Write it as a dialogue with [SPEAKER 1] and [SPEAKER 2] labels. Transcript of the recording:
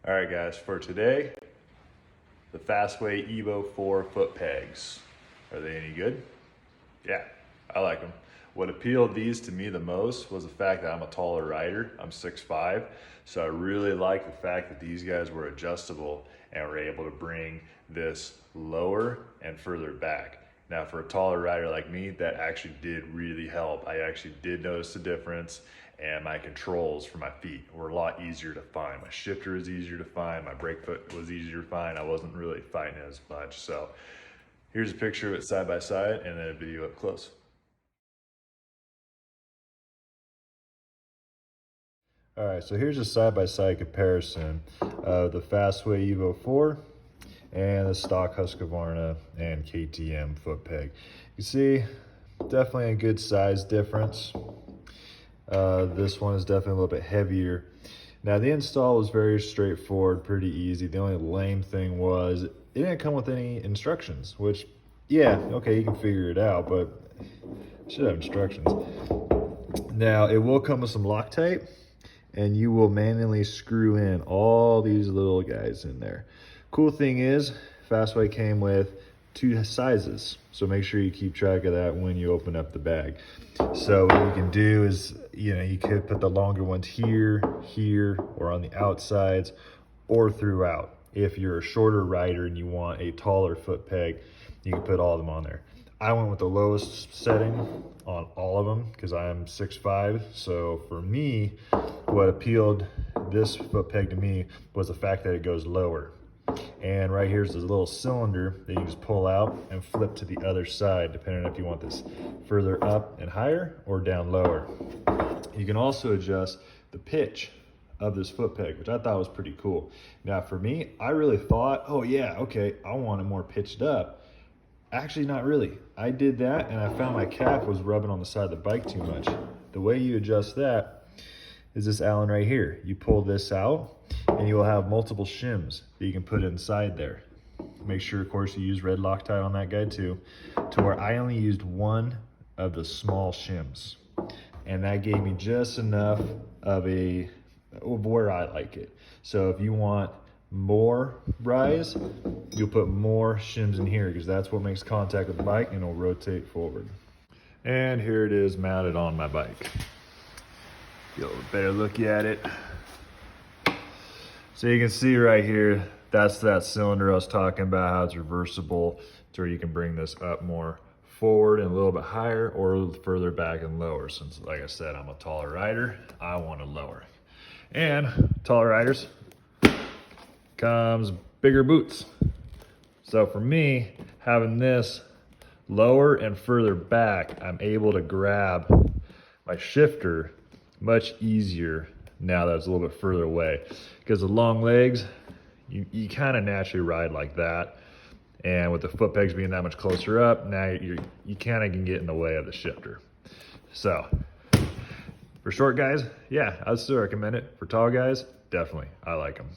[SPEAKER 1] All right, guys, for today, the Fastway Evo 4 foot pegs. Are they any good? Yeah, I like them. What appealed these to me the most was the fact that I'm a taller rider. I'm 6'5", so I really like the fact that these guys were adjustable and were able to bring this lower and further back. Now, for a taller rider like me, that actually did really help. I actually did notice the difference, and my controls for my feet were a lot easier to find. My shifter was easier to find, my brake foot was easier to find. I wasn't really fighting as much. So here's a picture of it side by side and then a video up close. All right, so here's a side-by-side comparison of the Fastway Evo 4 and the stock Husqvarna and KTM foot peg. You see, definitely a good size difference. This one is definitely a little bit heavier. Now, the install was very straightforward, pretty easy. The only lame thing was it didn't come with any instructions, which, yeah, okay, you can figure it out, but it should have instructions. Now, it will come with some Loctite, and you will manually screw in all these little guys in there. Cool thing is, Fastway came with 2 sizes, so make sure you keep track of that when you open up the bag. So what you can do is, you could put the longer ones here, or on the outsides, or throughout. If you're a shorter rider and you want a taller foot peg, you can put all of them on there. I went with the lowest setting on all of them because I am 6'5", so for me, what appealed this foot peg to me was the fact that it goes lower. And right here's this little cylinder that you just pull out and flip to the other side, depending on if you want this further up and higher or down lower. You can also adjust the pitch of this foot peg, which I thought was pretty cool. Now for me, I really thought, oh yeah, okay, I want it more pitched up. Actually, not really. I did that and I found my calf was rubbing on the side of the bike too much. The way you adjust that is this Allen right here. You pull this out and you will have multiple shims that you can put inside there. Make sure, of course, you use red Loctite on that guy too, to where I only used one of the small shims. And that gave me just enough of where I like it. So if you want more rise, you'll put more shims in here because that's what makes contact with the bike and it'll rotate forward. And here it is mounted on my bike. Get a little better look at it. So you can see right here, that's that cylinder I was talking about, how it's reversible to where you can bring this up more forward and a little bit higher or a little further back and lower. Since, like I said, I'm a taller rider, I want to lower. And taller riders comes bigger boots. So for me, having this lower and further back, I'm able to grab my shifter much easier now that it's a little bit further away. Because the long legs, you kind of naturally ride like that. And with the foot pegs being that much closer up, now you kind of can get in the way of the shifter. So for short guys, yeah, I'd still recommend it. For tall guys, definitely, I like them.